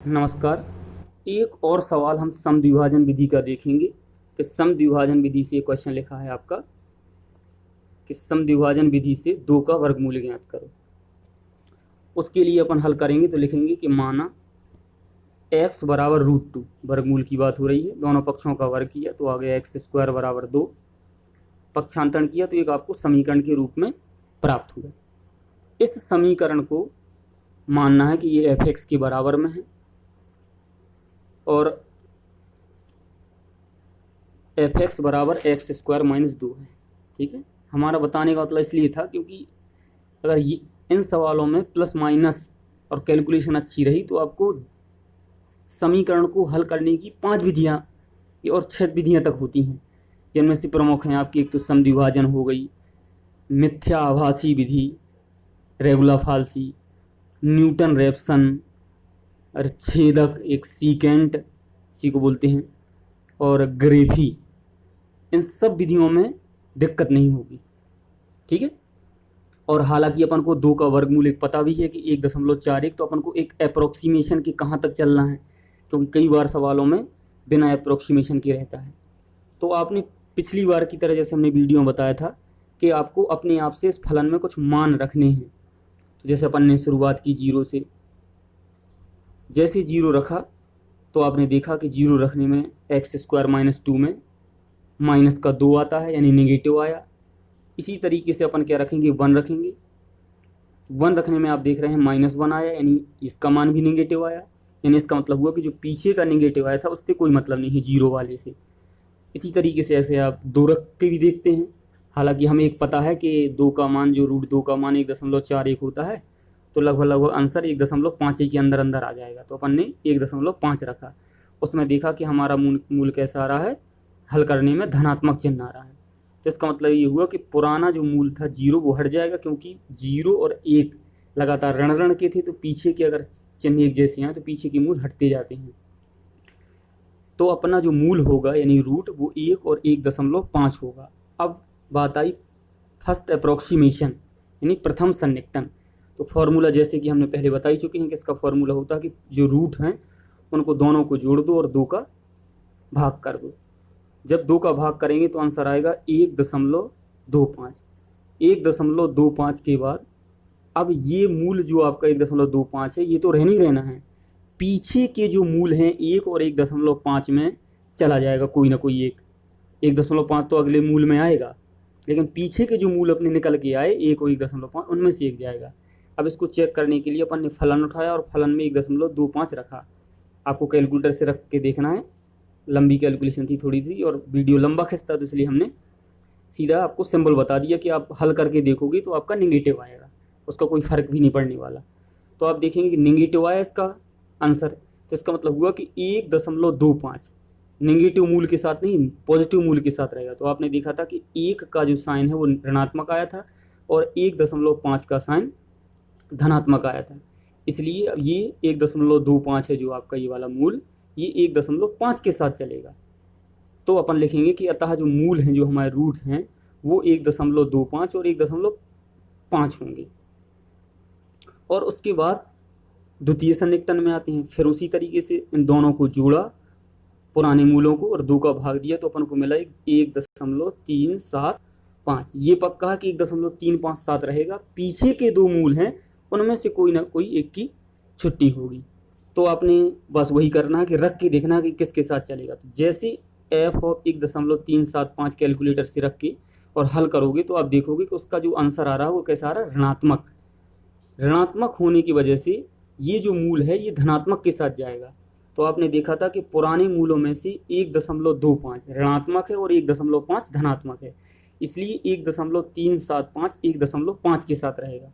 नमस्कार। एक और सवाल हम समद्विभाजन विधि का देखेंगे कि समद्विभाजन विधि से क्वेश्चन लिखा है आपका कि समद्विभाजन विधि से 2 का वर्गमूल ज्ञात करो। उसके लिए अपन हल करेंगे तो लिखेंगे कि माना x बराबर √2, वर्गमूल की बात हो रही है, दोनों पक्षों का वर्ग किया तो आ गया x² बराबर 2, पक्षांतरण किया तो एक आपको समीकरण के रूप में प्राप्त हुआ। इस समीकरण को मानना है कि ये f(x) के बराबर में है और f(x) बराबर x² - 2 है। ठीक है, हमारा बताने का मतलब इसलिए था क्योंकि अगर ये इन सवालों में प्लस माइनस और कैलकुलेशन अच्छी रही तो आपको समीकरण को हल करने की 5 विधियाँ और 6 विधियाँ तक होती हैं, जिनमें से प्रमुख हैं आपकी एक तो समद्विभाजन हो गई, मिथ्या आभासी विधि, रेगुला फाल्सी, न्यूटन रेप्सन और छेदक एक सीकेंट सी को बोलते हैं और ग्रेफी। इन सब विधियों में दिक्कत नहीं होगी। ठीक है, और हालांकि अपन को 2 का वर्गमूल एक पता भी है कि 1.41, तो अपन को एक अप्रोक्सीमेशन के कहाँ तक चलना है, क्योंकि कई बार सवालों में बिना अप्रोक्सीमेशन के रहता है। तो आपने पिछली बार की तरह जैसे हमने वीडियो में बताया था कि आपको अपने आप से इस फलन में कुछ मान रखने हैं। तो जैसे अपन ने शुरुआत की 0 से, जैसे 0 रखा तो आपने देखा कि 0 रखने में x² - 2 में माइनस का 2 आता है, यानी नेगेटिव आया। इसी तरीके से अपन क्या रखेंगे, 1 रखेंगे। 1 रखने में आप देख रहे हैं -1 आया, यानी इसका मान भी नेगेटिव आया, यानी इसका मतलब हुआ कि जो पीछे का नेगेटिव आया था उससे कोई मतलब नहीं है 0 वाले से। इसी तरीके से ऐसे आप 2 रख के भी देखते हैं। हालांकि हमें एक पता है कि 2 का मान, जो √2 का मान 1.41 होता है, तो लगभग आंसर 1.51 के अंदर अंदर आ जाएगा। तो अपन ने 1.5 रखा, उसमें देखा कि हमारा मूल कैसा आ रहा है, हल करने में धनात्मक चिन्ह आ रहा है। तो इसका मतलब ये हुआ कि पुराना जो मूल था 0 वो हट जाएगा, क्योंकि 0 और 1 लगातार ऋण ऋण के थे, तो पीछे के अगर चिन्ह एक जैसे हैं तो पीछे के मूल हटते जाते हैं। तो अपना जो मूल होगा यानी रूट वो 1 और 1.5 होगा। अब बात आई फर्स्ट अप्रोक्सीमेशन यानी प्रथम सन्निकटन। तो फॉर्मूला जैसे कि हमने पहले बता ही चुके हैं कि इसका फॉर्मूला होता है कि जो रूट हैं उनको दोनों को जोड़ दो और 2 का भाग कर दो। जब 2 का भाग करेंगे तो आंसर आएगा 1.25। 1.25 के बाद अब ये मूल जो आपका 1.25 है ये तो रहना ही रहना है, पीछे के जो मूल हैं 1 और 1.5 में चला जाएगा कोई ना कोई एक। 1.5 तो अगले मूल में आएगा, लेकिन पीछे के जो मूल अपने निकल के आए 1 और 1.5 उनमें से एक जाएगा। अब इसको चेक करने के लिए अपन ने फलन उठाया और फलन में 1.25 रखा। आपको कैलकुलेटर से रख के देखना है, लंबी कैलकुलेशन थी थोड़ी सी और वीडियो लंबा खिंचता, तो इसलिए हमने सीधा आपको सिंबल बता दिया कि आप हल करके देखोगे तो आपका नेगेटिव आएगा, उसका कोई फ़र्क भी नहीं पड़ने वाला। तो आप देखेंगे कि नेगेटिव आया इसका आंसर, तो इसका मतलब हुआ कि 1.25 नेगेटिव मूल के साथ नहीं पॉजिटिव मूल के साथ रहेगा। तो आपने देखा था कि 1 का जो साइन है वो ऋणात्मक आया था और 1.5 का साइन धनात्मक आया था, इसलिए अब ये 1.25 है जो आपका ये वाला मूल, ये 1.5 के साथ चलेगा। तो अपन लिखेंगे कि अतः जो मूल हैं जो हमारे रूट हैं वो 1.25 और 1.5 होंगे। और उसके बाद द्वितीय सन्निकटन में आते हैं। फिर उसी तरीके से इन दोनों को जोड़ा, पुराने मूलों को, और 2 का भाग दिया तो अपन को मिला 1.375। ये पक्का है कि 1.357 रहेगा, पीछे के 2 मूल हैं उनमें से कोई ना कोई एक की छुट्टी होगी। तो आपने बस वही करना है कि रख के देखना है कि किसके साथ चलेगा। तो जैसे f(1.375) कैलकुलेटर से रख के और हल करोगे तो आप देखोगे कि उसका जो आंसर आ रहा है वो कैसा आ रहा है, ऋणात्मक। ऋणात्मक होने की वजह से ये जो मूल है ये धनात्मक के साथ जाएगा। तो आपने देखा था कि पुराने मूलों में से 1.25 ऋणात्मक है और 1.5 धनात्मक है, इसलिए 1.375 1.5 के साथ रहेगा।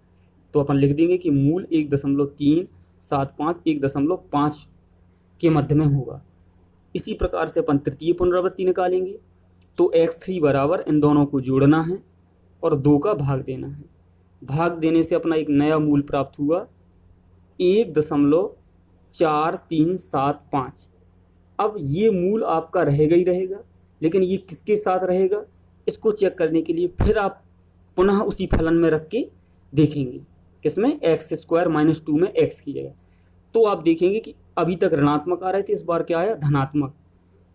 तो अपन लिख देंगे कि मूल 1.375 1.5 के मध्य में होगा। इसी प्रकार से अपन तृतीय पुनरावृत्ति निकालेंगे। तो x3 बराबर इन दोनों को जोड़ना है और 2 का भाग देना है। भाग देने से अपना एक नया मूल प्राप्त हुआ 1.4375। अब ये मूल आपका रहेगा ही रहेगा, लेकिन ये किसके साथ रहेगा इसको चेक करने के लिए फिर आप पुनः उसी फलन में रख के देखेंगे, किसमें x² - 2 में x की जगह। तो आप देखेंगे कि अभी तक ऋणात्मक आ रहे थे, इस बार क्या आया, धनात्मक।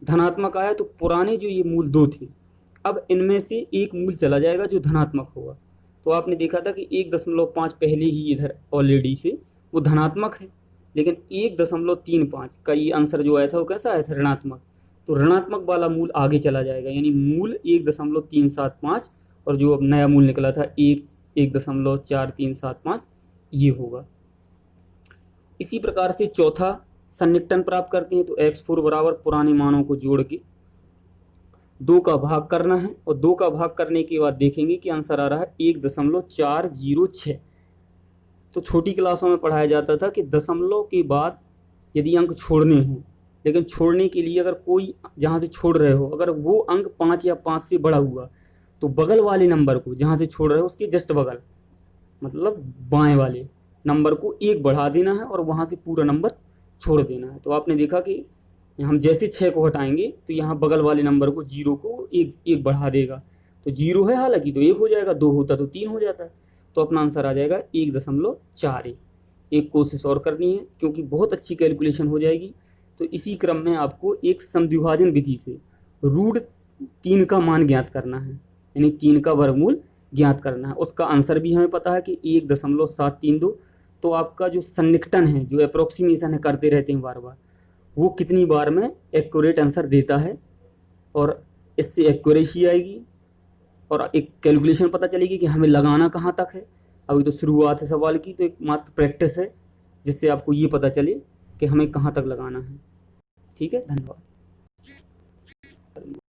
धनात्मक आया तो पुराने जो ये मूल 2 थे, अब इनमें से एक मूल चला जाएगा जो धनात्मक होगा। तो आपने देखा था कि 1.5 पहले ही इधर ऑलरेडी से वो धनात्मक है, लेकिन 1.35 का ये आंसर जो आया था वो कैसा आया था, ऋणात्मक। तो ऋणात्मक वाला मूल आगे चला जाएगा, यानी मूल 1.375 और जो अब नया मूल निकला था 1.4375 ये होगा। इसी प्रकार से चौथा सन्निकटन प्राप्त करते हैं। तो x4 बराबर पुराने मानों को जोड़ के 2 का भाग करना है, और 2 का भाग करने के बाद देखेंगे कि आंसर आ रहा है 1.406। तो छोटी क्लासों में पढ़ाया जाता था कि दशमलव के बाद यदि अंक छोड़ने हों, लेकिन छोड़ने के लिए अगर कोई जहाँ से छोड़ रहे हो अगर वो अंक 5 या 5 से बड़ा हुआ तो बगल वाले नंबर को जहाँ से छोड़ रहे हो उसके जस्ट बगल, मतलब बाएं वाले नंबर को 1 बढ़ा देना है और वहाँ से पूरा नंबर छोड़ देना है। तो आपने देखा कि हम जैसे 6 को हटाएंगे तो यहाँ बगल वाले नंबर को 0 को 1 बढ़ा देगा। तो 0 है हालांकि तो 1 हो जाएगा, 2 होता तो 3 हो जाता है। तो अपना आंसर आ जाएगा 1.41। एक कोशिश और करनी है क्योंकि बहुत अच्छी कैलकुलेशन हो जाएगी। तो इसी क्रम में आपको एक समद्विभाजन विधि से √3 का मान ज्ञात करना है, यानी 3 का वर्गमूल ज्ञात करना है। उसका आंसर भी हमें पता है कि 1.732। तो आपका जो सन्निकटन है, जो अप्रोक्सीमेशन है करते रहते हैं बार बार, वो कितनी बार में एक्यूरेट आंसर देता है, और इससे एक्यूरेसी आएगी और एक कैलकुलेशन पता चलेगी कि हमें लगाना कहाँ तक है। अभी तो शुरुआत है सवाल की, तो एक मात्र प्रैक्टिस है जिससे आपको ये पता चले कि हमें कहाँ तक लगाना है। ठीक है, धन्यवाद।